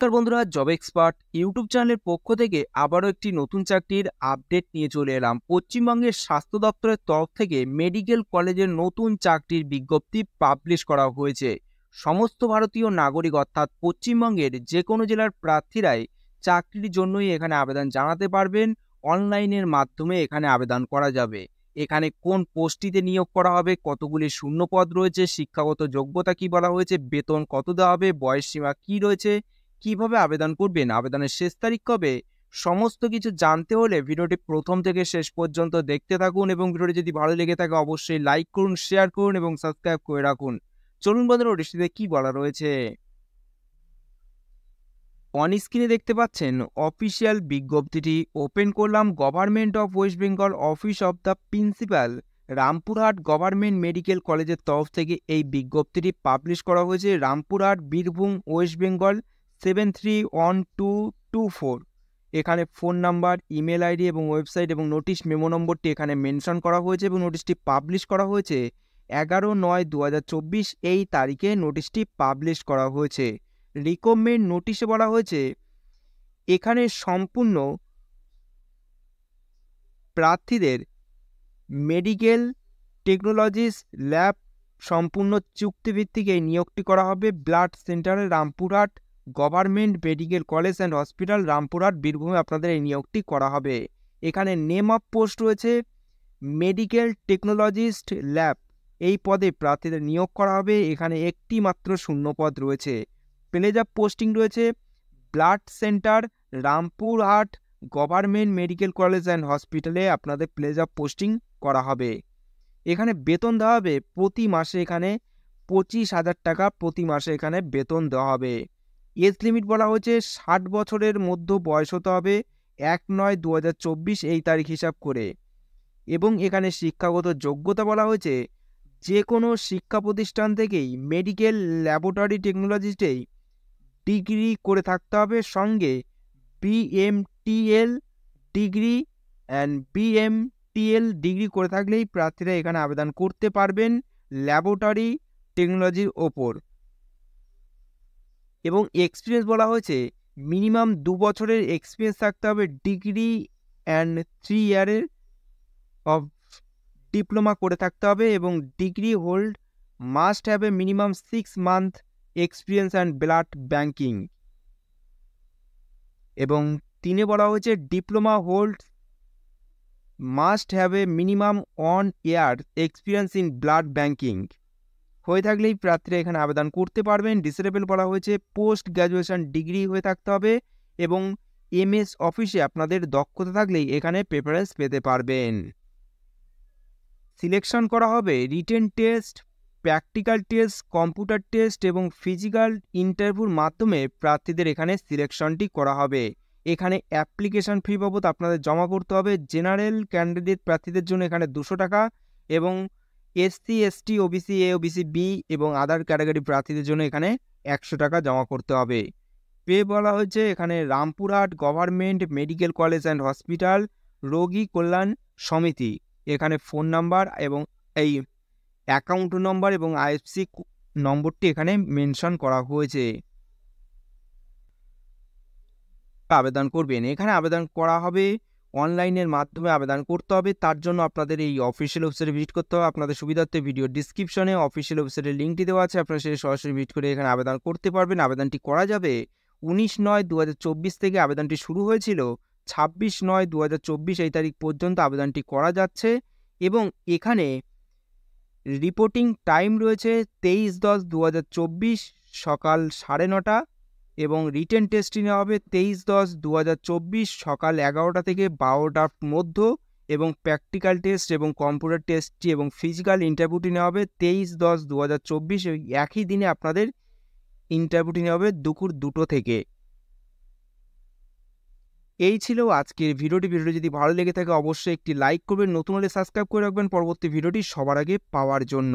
নমস্কার বন্ধুরা, job expert YouTube চ্যানেলের পক্ষ থেকে আবারও একটি নতুন চাকরির আপডেট নিয়ে চলে এলাম। পশ্চিমবঙ্গের স্বাস্থ্য দপ্তরের তরফ থেকে মেডিকেল কলেজের নতুন চাকরির বিজ্ঞপ্তি পাবলিশ করা হয়েছে। সমস্ত ভারতীয় নাগরিক অর্থাৎ পশ্চিমবঙ্গের যে কোনো জেলার প্রার্থীরাই চাকরির জন্যই এখানে আবেদন জানাতে পারবেন। অনলাইনের মাধ্যমে এখানে আবেদন করা যাবে। এখানে কোন পোস্টটিতে নিয়োগ করা হবে, কতগুলি শূন্যপদ রয়েছে, শিক্ষাগত যোগ্যতা কি বলা হয়েছে, বেতন কত দেওয়া হবে, বয়সসীমা কি রয়েছে, কিভাবে আবেদন করবেন, আবেদনের শেষ তারিখ কবে, সমস্ত কিছু জানতে হলে ভিডিওটি প্রথম থেকে শেষ পর্যন্ত দেখতে থাকুন এবং ভিডিওটি যদি ভালো লেগে থাকে অবশ্যই লাইক করুন, শেয়ার করুন এবং সাবস্ক্রাইব করে রাখুন। চলুন বন্ধুরা, নোটিশটিতে কি বলা রয়েছে। অন স্ক্রিনে দেখতে পাচ্ছেন অফিসিয়াল বিজ্ঞপ্তিটি। ওপেন করলাম। Government of West Bengal, office of the principal, Rampurhat government medical কলেজের তরফ থেকে এই বিজ্ঞপ্তিটি পাবলিশ করা হয়েছে। রামপুরহাট, বীরভূম, ওয়েস্ট বেঙ্গল 731224। এখানে ফোন নাম্বার, ইমেল আইডি এবং ওয়েবসাইট এবং নোটিশ মেমো নম্বরটি এখানে মেনশন করা হয়েছে এবং নোটিশটি পাবলিশ করা হয়েছে 11/9/2024 এই তারিখে নোটিশটি পাবলিশ করা হয়েছে। রিকমেন্ড নোটিশে বলা হয়েছে এখানে সম্পূর্ণ প্রার্থীদের মেডিকেল টেকনোলজিস্ট ল্যাব সম্পূর্ণ চুক্তিভিত্তিক এই নিয়োগটি করা হবে। ব্লাড সেন্টারে Rampurhat government medical college and hospital, Rampurhat, বীরভূমে আপনাদের এই নিয়োগটি করা হবে। এখানে নেম অফ পোস্ট রয়েছে মেডিকেল টেকনোলজিস্ট ল্যাব, এই পদে প্রার্থীদের নিয়োগ করা হবে। এখানে একটি মাত্র শূন্যপদ রয়েছে। প্লেজ অফ পোস্টিং রয়েছে blood centre, Rampurhat government medical college and হসপিটালে আপনাদের প্লেজ অফ পোস্টিং করা হবে। এখানে বেতন দেওয়া হবে প্রতি মাসে এখানে 25,000 টাকা প্রতি মাসে এখানে বেতন দেওয়া হবে। এজ লিমিট বলা হয়েছে 60 বছরের মধ্যে বয়স হতে হবে 1/9/2024 এই তারিখ হিসাব করে। এবং এখানে শিক্ষাগত যোগ্যতা বলা হয়েছে যে কোনো শিক্ষা প্রতিষ্ঠান থেকেই মেডিকেল ল্যাবরেটরি টেকনোলজিস্টেই ডিগ্রি করে থাকতে হবে, সঙ্গে BMTL degree and BMTL degree করে থাকলেই প্রার্থীরা এখানে আবেদন করতে পারবেন ল্যাবরেটরি টেকনোলজির ওপর। এবং এক্সপিরিয়েন্স বলা হয়েছে মিনিমাম 2 বছরের এক্সপিরিয়েন্স থাকতে হবে, ডিগ্রি অ্যান্ড 3 ইয়ারের অফ ডিপ্লোমা করে থাকতে হবে এবং degree hold must have a minimum 6 month experience and blood banking. এবং 3 বলা হয়েছে diploma hold must have a minimum 1 year experience in blood banking হয়ে থাকলেই প্রার্থীরা এখানে আবেদন করতে পারবেন। ডিসেবল বলা হয়েছে পোস্ট গ্র্যাজুয়েশন ডিগ্রি হয়ে থাকতে হবে এবং MS অফিসে আপনাদের দক্ষতা থাকলেই এখানে প্রেফারেন্স পেতে পারবেন। সিলেকশন করা হবে written test, practical test, computer test এবং ফিজিক্যাল ইন্টারভিউর মাধ্যমে প্রার্থীদের এখানে সিলেকশনটি করা হবে। এখানে অ্যাপ্লিকেশন ফি বাবদ আপনাদের জমা করতে হবে। জেনারেল ক্যান্ডিডেট প্রার্থীদের জন্য এখানে 200 টাকা এবং SC ST OBC A OBC B এবং আদার ক্যাটাগরি প্রার্থীদের জন্য এখানে 100 টাকা জমা করতে হবে। পে বলা হয়েছে এখানে Rampurhat government medical college and hospital রোগী কল্যাণ সমিতি, এখানে ফোন নাম্বার এবং এই অ্যাকাউন্ট নম্বর এবং IFSC নম্বরটি এখানে মেনশন করা হয়েছে। আবেদন করবেন, এখানে আবেদন করা হবে অনলাইনের মাধ্যমে আবেদন করতে হবে। তার জন্য আপনাদের এই অফিসিয়াল ওয়েবসাইটে ভিজিট করতে হবে। আপনাদের সুবিধার্থে ভিডিও ডিসক্রিপশনে অফিসিয়াল ওয়েবসাইটের লিঙ্কটি দেওয়া আছে, আপনারা সেই সরাসরি ভিজিট করে এখানে আবেদন করতে পারবেন। আবেদনটি করা যাবে 19/9/2024 থেকে আবেদনটি শুরু হয়েছিল 26/9/2024 এই তারিখ পর্যন্ত আবেদনটি করা যাচ্ছে। এবং এখানে রিপোর্টিং টাইম রয়েছে 23/10/2024 সকাল 9:30 এবং রিটেন টেস্টটি নেওয়া হবে 23/10/2024 সকাল 11টা থেকে 12টার মধ্যে এবং প্র্যাকটিক্যাল টেস্ট এবং কম্পিউটার টেস্টটি এবং ফিজিক্যাল ইন্টারভিউটি নেওয়া হবে 23/10/2024 একই দিনে আপনাদের ইন্টারভিউটি নেওয়া হবে দুপুর 2টো থেকে। এই ছিল আজকের ভিডিওটি। যদি ভালো লেগে থাকে অবশ্যই একটি লাইক করবেন, নতুন হলে সাবস্ক্রাইব করে রাখবেন পরবর্তী ভিডিওটি সবার আগে পাওয়ার জন্য।